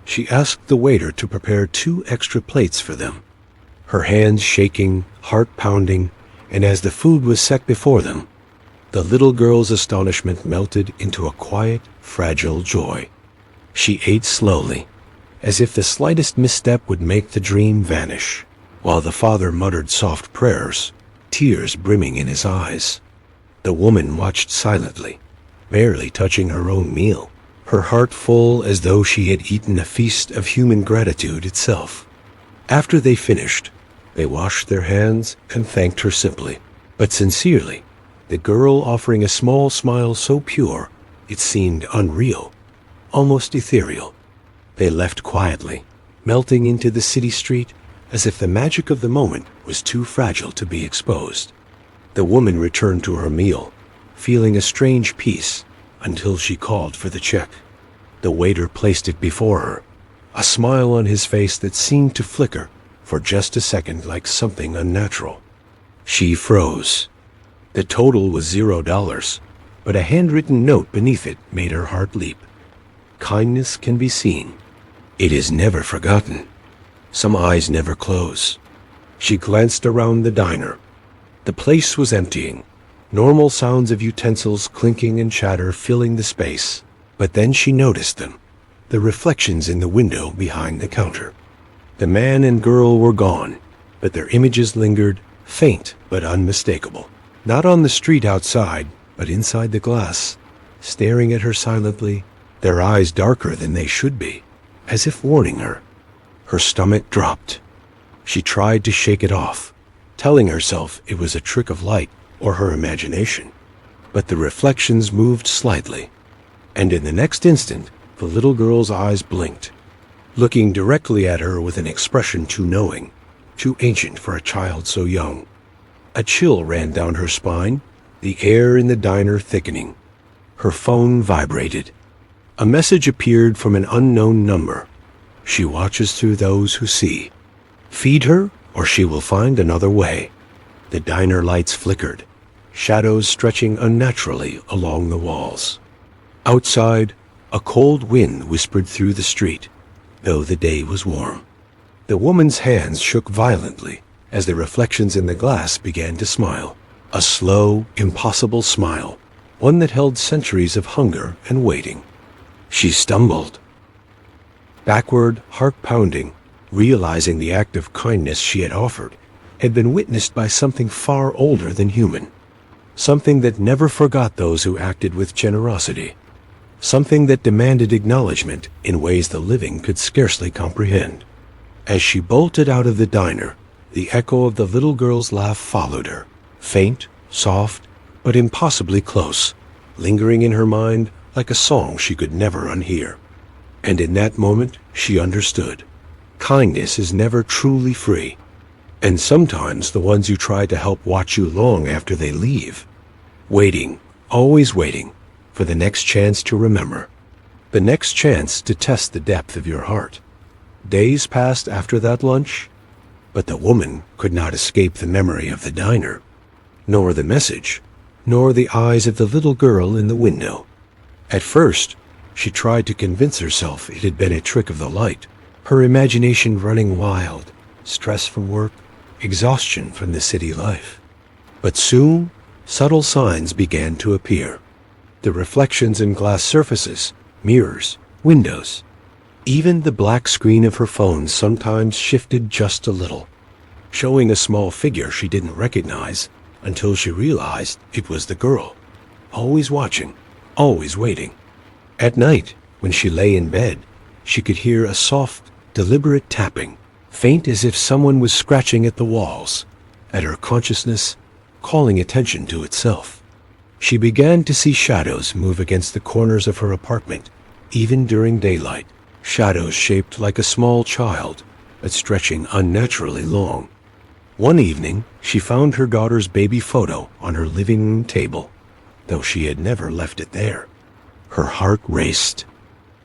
Speaker 1: she asked the waiter to prepare 2 extra plates for them, her hands shaking, heart pounding, and as the food was set before them, the little girl's astonishment melted into a quiet, fragile joy. She ate slowly, as if the slightest misstep would make the dream vanish, while the father muttered soft prayers, tears brimming in his eyes. The woman watched silently, barely touching her own meal, her heart full as though she had eaten a feast of human gratitude itself. After they finished, they washed their hands and thanked her simply, but sincerely, the girl offering a small smile so pure it seemed unreal, almost ethereal. They left quietly, melting into the city street as if the magic of the moment was too fragile to be exposed. The woman returned to her meal, feeling a strange peace, until she called for the check. The waiter placed it before her, a smile on his face that seemed to flicker for just a second like something unnatural. She froze. The total was $0, but a handwritten note beneath it made her heart leap. Kindness can be seen. It is never forgotten. Some eyes never close. She glanced around the diner. The place was emptying. normal sounds of utensils clinking and chatter filling the space. But then she noticed them, the reflections in the window behind the counter. The man and girl were gone, but their images lingered, faint but unmistakable. Not on the street outside, but inside the glass, staring at her silently, their eyes darker than they should be, as if warning her. Her stomach dropped. She tried to shake it off, telling herself it was a trick of light or her imagination. But the reflections moved slightly, and in the next instant, the little girl's eyes blinked, looking directly at her with an expression too knowing, too ancient for a child so young. A chill ran down her spine, the air in the diner thickening. Her phone vibrated. A message appeared from an unknown number. She watches through those who see. Feed her, or she will find another way. The diner lights flickered, shadows stretching unnaturally along the walls. Outside, a cold wind whispered through the street, though the day was warm. The woman's hands shook violently as the reflections in the glass began to smile. A slow, impossible smile, one that held centuries of hunger and waiting. She stumbled. Backward, heart pounding, realizing the act of kindness she had offered had been witnessed by something far older than human. Something that never forgot those who acted with generosity. Something that demanded acknowledgement in ways the living could scarcely comprehend. As she bolted out of the diner, the echo of the little girl's laugh followed her, faint, soft, but impossibly close, lingering in her mind like a song she could never unhear. And in that moment, she understood. Kindness is never truly free, and sometimes the ones you try to help watch you long after they leave, waiting, always waiting, for the next chance to remember, the next chance to test the depth of your heart. Days passed after that lunch, but the woman could not escape the memory of the diner, nor the message, nor the eyes of the little girl in the window. At first, she tried to convince herself it had been a trick of the light, her imagination running wild, stress from work, exhaustion from the city life. But soon, subtle signs began to appear. The reflections in glass surfaces, mirrors, windows. Even the black screen of her phone sometimes shifted just a little, showing a small figure she didn't recognize until she realized it was the girl, always watching, always waiting. At night, when she lay in bed, she could hear a soft, deliberate tapping, faint as if someone was scratching at the walls, at her consciousness, calling attention to itself. She began to see shadows move against the corners of her apartment, even during daylight, shadows shaped like a small child, but stretching unnaturally long. One evening, she found her daughter's baby photo on her living room table, though she had never left it there. Her heart raced.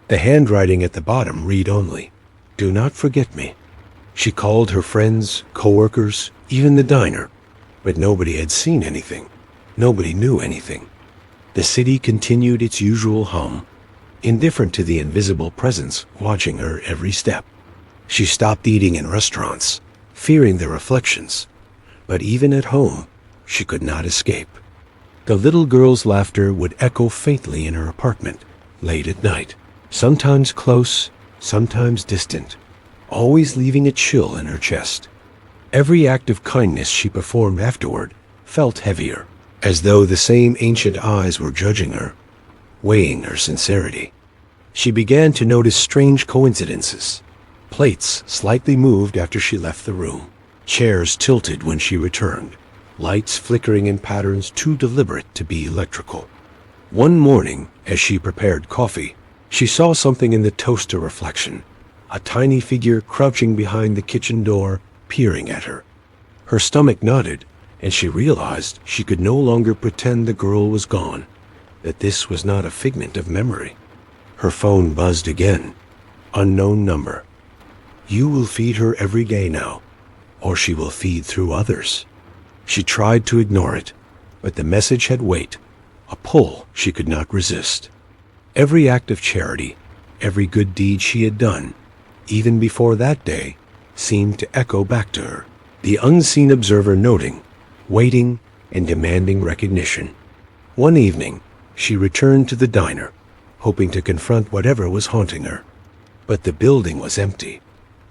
Speaker 1: The handwriting at the bottom read only, "Do not forget me." She called her friends, co-workers, even the diner, but nobody had seen anything. Nobody knew anything. The city continued its usual hum, indifferent to the invisible presence watching her every step. She stopped eating in restaurants, fearing the reflections, but even at home, she could not escape. The little girl's laughter would echo faintly in her apartment, late at night, sometimes close, sometimes distant, always leaving a chill in her chest. Every act of kindness she performed afterward felt heavier, as though the same ancient eyes were judging her, weighing her sincerity. She began to notice strange coincidences. Plates slightly moved after she left the room, chairs tilted when she returned, lights flickering in patterns too deliberate to be electrical. One morning, as she prepared coffee, she saw something in the toaster reflection, a tiny figure crouching behind the kitchen door, peering at her. Her stomach knotted, and she realized she could no longer pretend the girl was gone, that this was not a figment of memory. Her phone buzzed again. Unknown number. "You will feed her every day now, or she will feed through others." She tried to ignore it, but the message had weight, a pull she could not resist. Every act of charity, every good deed she had done, even before that day, seemed to echo back to her, the unseen observer noting, waiting, and demanding recognition. One evening, she returned to the diner, hoping to confront whatever was haunting her. But the building was empty,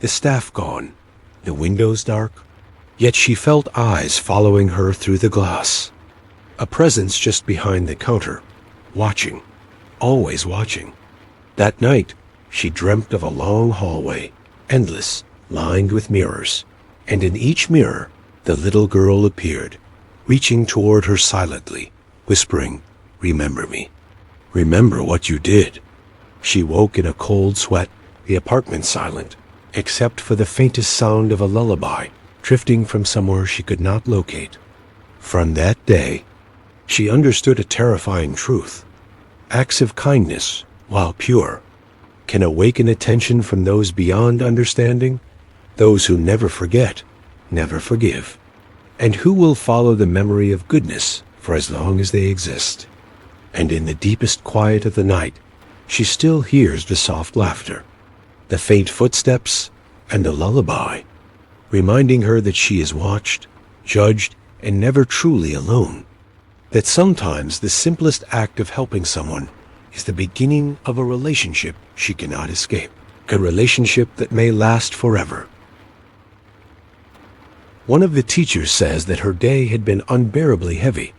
Speaker 1: the staff gone, the windows dark. Yet she felt eyes following her through the glass. A presence just behind the counter, watching, always watching. That night, she dreamt of a long hallway, endless, lined with mirrors. And in each mirror, the little girl appeared, reaching toward her silently, whispering, "Remember me. Remember what you did." She woke in a cold sweat, the apartment silent, except for the faintest sound of a lullaby drifting from somewhere she could not locate. From that day, she understood a terrifying truth. Acts of kindness, while pure, can awaken attention from those beyond understanding, those who never forget, never forgive, and who will follow the memory of goodness for as long as they exist. And in the deepest quiet of the night, she still hears the soft laughter, the faint footsteps, and the lullaby, reminding her that she is watched, judged, and never truly alone. That sometimes the simplest act of helping someone is the beginning of a relationship she cannot escape, a relationship that may last forever. One of the teachers says that her day had been unbearably heavy,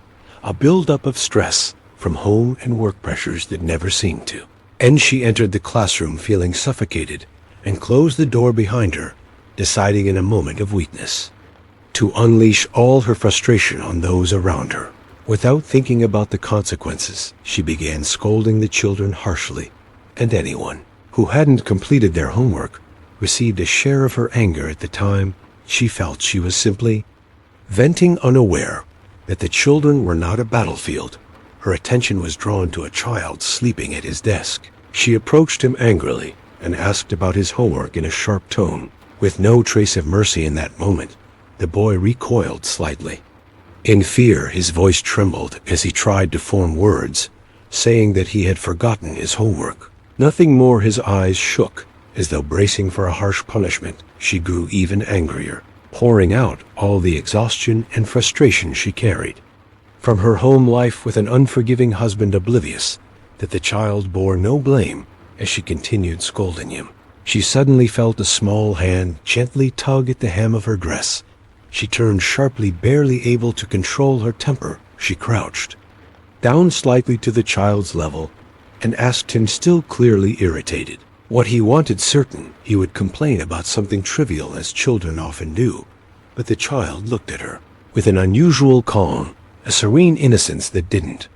Speaker 1: a build-up of stress from home and work pressures that never seemed to. And she entered the classroom feeling suffocated and closed the door behind her, deciding in a moment of weakness to unleash all her frustration on those around her. Without thinking about the consequences, she began scolding the children harshly, and anyone who hadn't completed their homework received a share of her anger. At the time, she felt she was simply venting, unaware that the children were not a battlefield. Her attention was drawn to a child sleeping at his desk. She approached him angrily and asked about his homework in a sharp tone. With no trace of mercy in that moment, the boy recoiled slightly. In fear, his voice trembled as he tried to form words, saying that he had forgotten his homework. Nothing more, his eyes shook, as though bracing for a harsh punishment. She grew even angrier, pouring out all the exhaustion and frustration she carried. From her home life with an unforgiving husband oblivious that the child bore no blame as she continued scolding him. She suddenly felt a small hand gently tug at the hem of her dress. She turned sharply, barely able to control her temper. She crouched down slightly to the child's level and asked him, still clearly irritated, what he wanted. Certain he would complain about something trivial, as children often do, but the child looked at her with an unusual calm, a serene innocence that didn't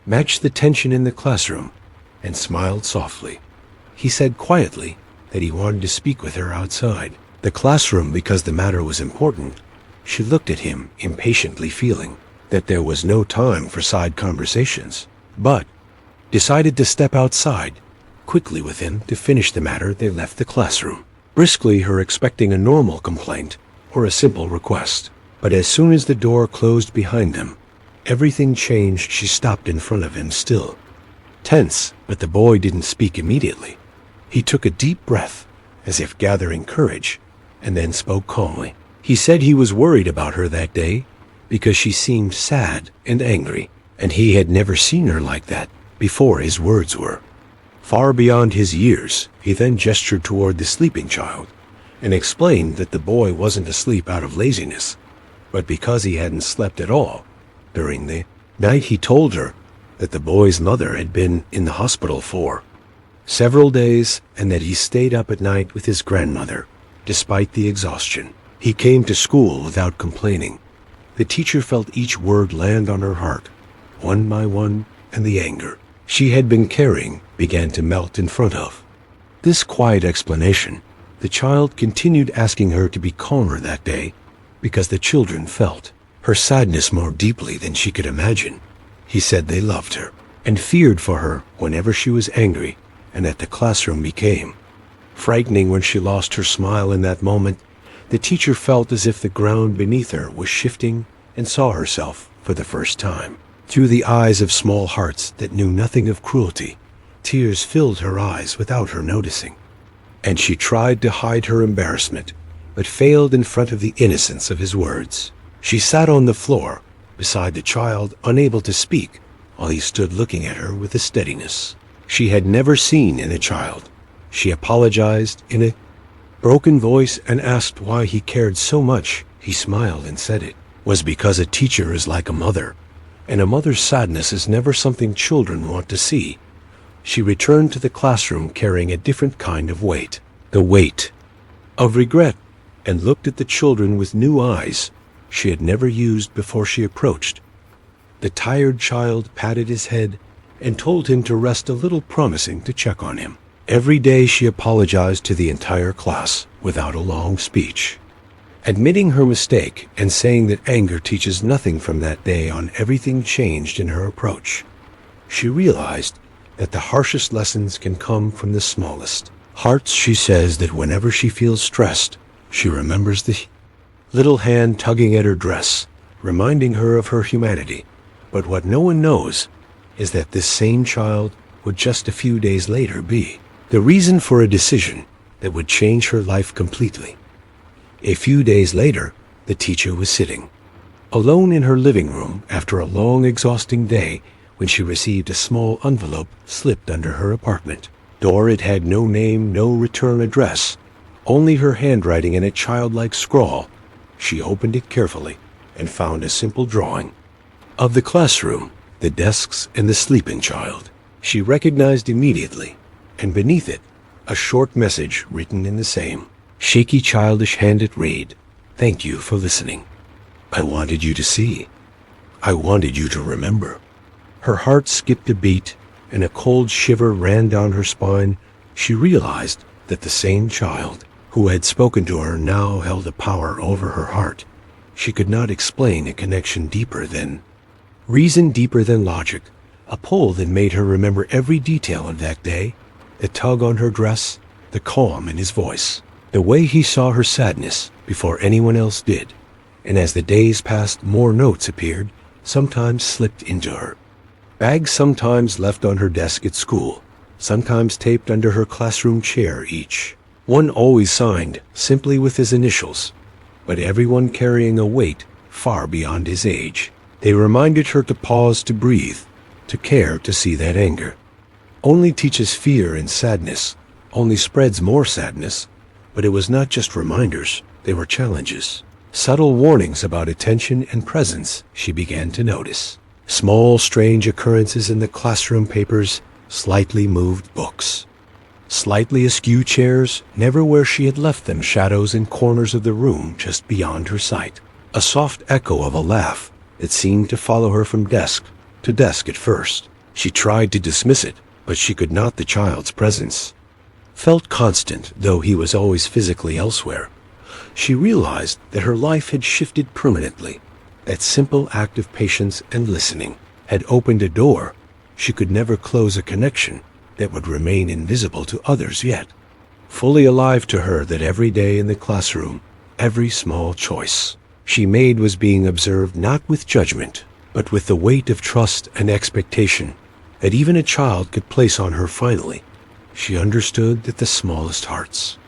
Speaker 1: match the tension in the classroom, and smiled softly. He said quietly that he wanted to speak with her outside the classroom because the matter was important. She looked at him impatiently, feeling that there was no time for side conversations, but decided to step outside quickly with him to finish the matter. They left the classroom briskly, her expecting a normal complaint or a simple request. But as soon as the door closed behind them, everything changed. She stopped in front of him, still tense, but the boy didn't speak immediately. He took a deep breath, as if gathering courage, and then spoke calmly. He said he was worried about her that day because she seemed sad and angry, and he had never seen her like that before. His words were far beyond his years. He then gestured toward the sleeping child and explained that the boy wasn't asleep out of laziness, but because he hadn't slept at all during the night. He told her that the boy's mother had been in the hospital for several days and that he stayed up at night with his grandmother, despite the exhaustion. He came to school without complaining. The teacher felt each word land on her heart, one by one, and the anger she had been carrying began to melt in front of this quiet explanation. The child continued asking her to be calmer that day because the children felt her sadness more deeply than she could imagine. He said they loved her and feared for her whenever she was angry, and that the classroom became frightening when she lost her smile. In that moment, the teacher felt as if the ground beneath her was shifting and saw herself for the first time through the eyes of small hearts that knew nothing of cruelty. Tears filled her eyes without her noticing, and she tried to hide her embarrassment, but failed in front of the innocence of his words. She sat on the floor, beside the child, unable to speak, while he stood looking at her with a steadiness she had never seen in a child. She apologized in a broken voice and asked why he cared so much. He smiled and said it was because a teacher is like a mother, and a mother's sadness is never something children want to see. She returned to the classroom carrying a different kind of weight, the weight of regret, and looked at the children with new eyes she had never used before she approached. The tired child patted his head and told him to rest a little, promising to check on him. Every day she apologized to the entire class without a long speech, admitting her mistake and saying that anger teaches nothing. From that day on, everything changed in her approach. She realized that the harshest lessons can come from the smallest hearts. She says that whenever she feels stressed, she remembers the little hand tugging at her dress, reminding her of her humanity. But what no one knows is that this same child would just a few days later be the reason for a decision that would change her life completely. A few days later, the teacher was sitting alone in her living room after a long, exhausting day when she received a small envelope slipped under her apartment door. It had no name, no return address, only her handwriting and a childlike scrawl. She opened it carefully and found a simple drawing of the classroom, the desks, and the sleeping child. She recognized immediately, and beneath it, a short message written in the same shaky, childish hand. It read, "Thank you for listening. I wanted you to see. I wanted you to remember." Her heart skipped a beat, and a cold shiver ran down her spine. She realized that the same child who had spoken to her now held a power over her heart. She could not explain a connection deeper than reason, deeper than logic, a pull that made her remember every detail of that day, the tug on her dress, the calm in his voice, the way he saw her sadness before anyone else did. And as the days passed, more notes appeared, sometimes slipped into her bag, sometimes left on her desk at school, sometimes taped under her classroom chair, each one always signed simply with his initials, but everyone carrying a weight far beyond his age. They reminded her to pause, to breathe, to care, to see that anger only teaches fear and sadness, only spreads more sadness. But it was not just reminders, they were challenges, subtle warnings about attention and presence. She began to notice small, strange occurrences in the classroom papers, slightly moved books, slightly askew chairs, never where she had left them, shadows in corners of the room just beyond her sight, a soft echo of a laugh that seemed to follow her from desk to desk. At first, she tried to dismiss it, but she could not. The child's presence felt constant, though he was always physically elsewhere. She realized that her life had shifted permanently. That simple act of patience and listening had opened a door. She could never close a connection that would remain invisible to others, yet fully alive to her. That every day in the classroom, every small choice she made was being observed, not with judgment, but with the weight of trust and expectation that even a child could place on her. Finally, she understood that the smallest hearts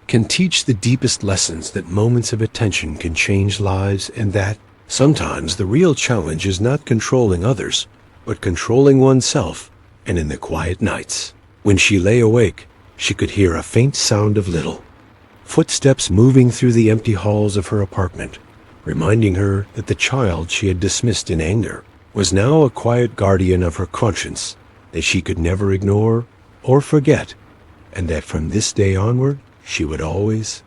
Speaker 1: can teach the deepest lessons, that moments of attention can change lives, and that sometimes the real challenge is not controlling others, but controlling oneself. And in the quiet nights, when she lay awake, she could hear a faint sound of little footsteps moving through the empty halls of her apartment, reminding her that the child she had dismissed in anger was now a quiet guardian of her conscience that she could never ignore or forget, and that from this day onward she would always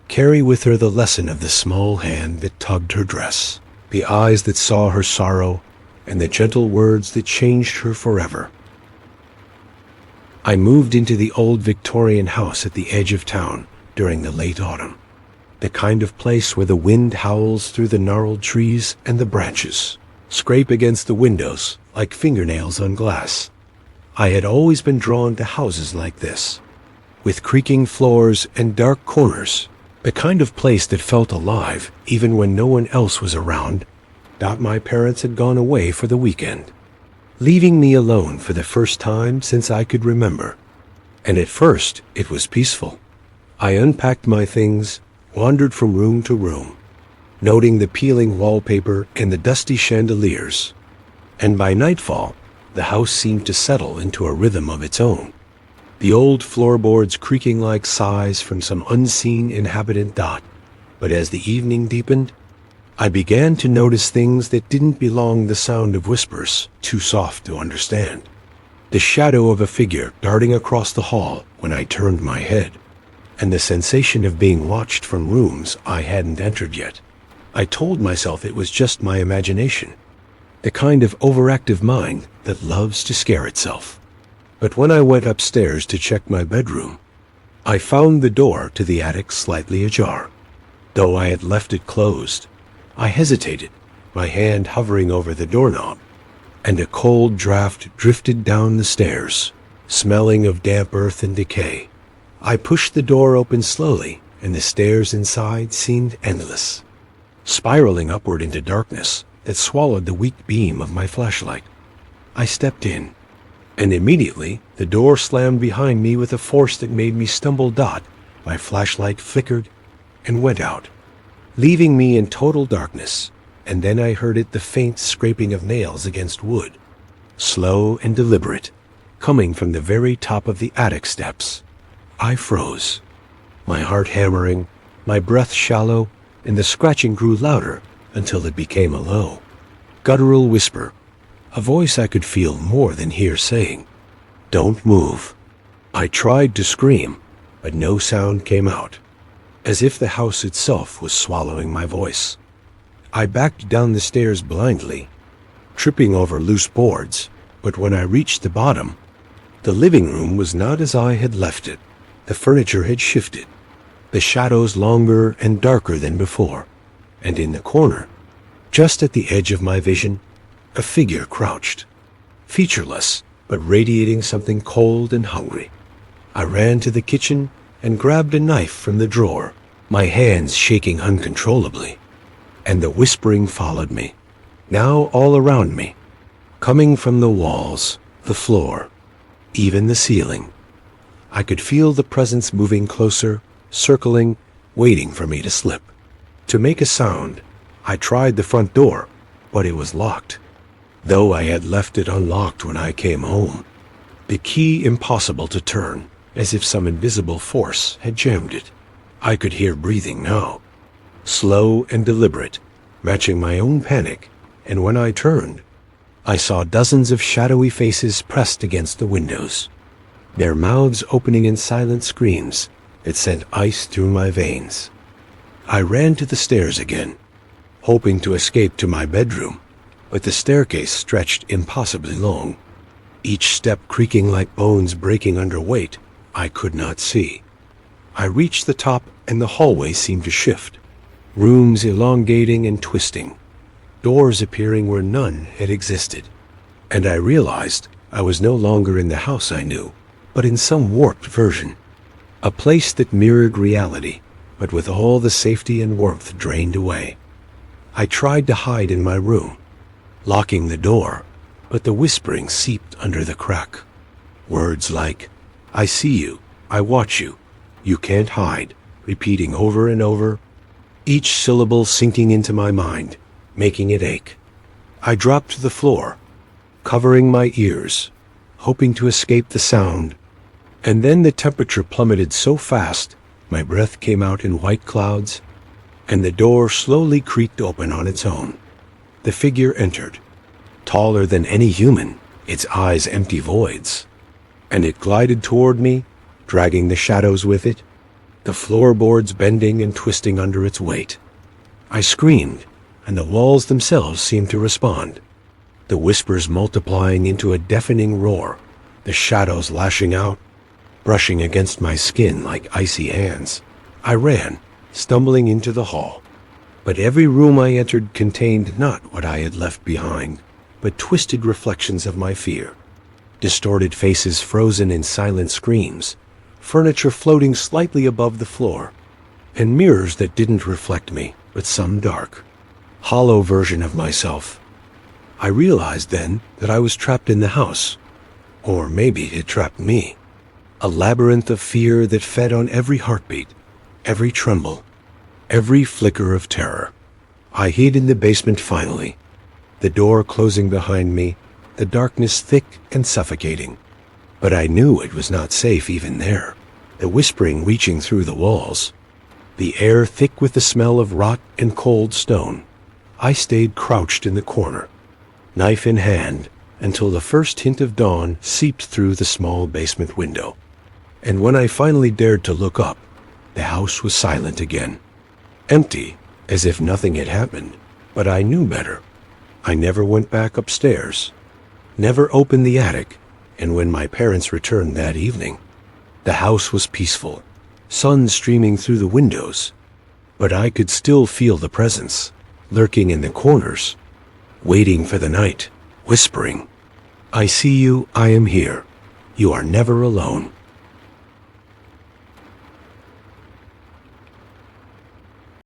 Speaker 1: carry with her the lesson of the small hand that tugged her dress, the eyes that saw her sorrow, and the gentle words that changed her forever. I moved into the old Victorian house at the edge of town during the late autumn, the kind of place where the wind howls through the gnarled trees and the branches scrape against the windows like fingernails on glass. I had always been drawn to houses like this, with creaking floors and dark corners, the kind of place that felt alive even when no one else was around. My parents had gone away for the weekend, leaving me alone for the first time since I could remember. And at first, it was peaceful. I unpacked my things, wandered from room to room, noting the peeling wallpaper and the dusty chandeliers. And by nightfall, the house seemed to settle into a rhythm of its own, the old floorboards creaking like sighs from some unseen inhabitant dot. But as the evening deepened, I began to notice things that didn't belong the sound of whispers, too soft to understand. The shadow of a figure darting across the hall when I turned my head, and the sensation of being watched from rooms I hadn't entered yet. I told myself it was just my imagination, the kind of overactive mind that loves to scare itself. But when I went upstairs to check my bedroom, I found the door to the attic slightly ajar. Though I had left it closed, I hesitated, my hand hovering over the doorknob, and a cold draft drifted down the stairs, smelling of damp earth and decay. I pushed the door open slowly, and the stairs inside seemed endless, spiraling upward into darkness that swallowed the weak beam of my flashlight. I stepped in, and immediately the door slammed behind me with a force that made me stumble. My flashlight flickered and went out, leaving me in total darkness, and then I heard the faint scraping of nails against wood, slow and deliberate, coming from the very top of the attic steps. I froze, my heart hammering, my breath shallow, and the scratching grew louder until it became a low, guttural whisper, a voice I could feel more than hear saying, "Don't move." I tried to scream, but no sound came out, as if the house itself was swallowing my voice. I backed down the stairs blindly, tripping over loose boards, but when I reached the bottom, the living room was not as I had left it. The furniture had shifted, the shadows longer and darker than before, and in the corner, just at the edge of my vision, a figure crouched, featureless, but radiating something cold and hungry. I ran to the kitchen and grabbed a knife from the drawer, my hands shaking uncontrollably, and the whispering followed me, now all around me, coming from the walls, the floor, even the ceiling. I could feel the presence moving closer, circling, waiting for me to slip. To make a sound, I tried the front door, but it was locked, though I had left it unlocked when I came home. The key impossible to turn, as if some invisible force had jammed it. I could hear breathing now, slow and deliberate, matching my own panic, and when I turned, I saw dozens of shadowy faces pressed against the windows, their mouths opening in silent screams that sent ice through my veins. I ran to the stairs again, hoping to escape to my bedroom, but the staircase stretched impossibly long, each step creaking like bones breaking under weight I could not see. I reached the top, and the hallway seemed to shift, rooms elongating and twisting, doors appearing where none had existed, and I realized I was no longer in the house I knew, but in some warped version, a place that mirrored reality, but with all the safety and warmth drained away. I tried to hide in my room, locking the door, but the whispering seeped under the crack. Words like, "I see you, I watch you, you can't hide," repeating over and over, each syllable sinking into my mind, making it ache. I dropped to the floor, covering my ears, hoping to escape the sound, and then the temperature plummeted so fast my breath came out in white clouds, and the door slowly creaked open on its own. The figure entered, taller than any human, its eyes empty voids, and it glided toward me, dragging the shadows with it, the floorboards bending and twisting under its weight. I screamed, and the walls themselves seemed to respond, the whispers multiplying into a deafening roar, the shadows lashing out, brushing against my skin like icy hands. I ran, stumbling into the hall, but every room I entered contained not what I had left behind, but twisted reflections of my fear, distorted faces frozen in silent screams, furniture floating slightly above the floor, and mirrors that didn't reflect me, but some dark, hollow version of myself. I realized then that I was trapped in the house, or maybe it trapped me, a labyrinth of fear that fed on every heartbeat, every tremble, every flicker of terror. I hid in the basement finally, the door closing behind me, the darkness thick and suffocating. But I knew it was not safe even there, the whispering reaching through the walls, the air thick with the smell of rot and cold stone. I stayed crouched in the corner, knife in hand, until the first hint of dawn seeped through the small basement window. And when I finally dared to look up, the house was silent again, empty, as if nothing had happened. But I knew better. I never went back upstairs, never opened the attic, and when my parents returned that evening, the house was peaceful, sun streaming through the windows, but I could still feel the presence, lurking in the corners, waiting for the night, whispering, "I see you, I am here. You are never alone."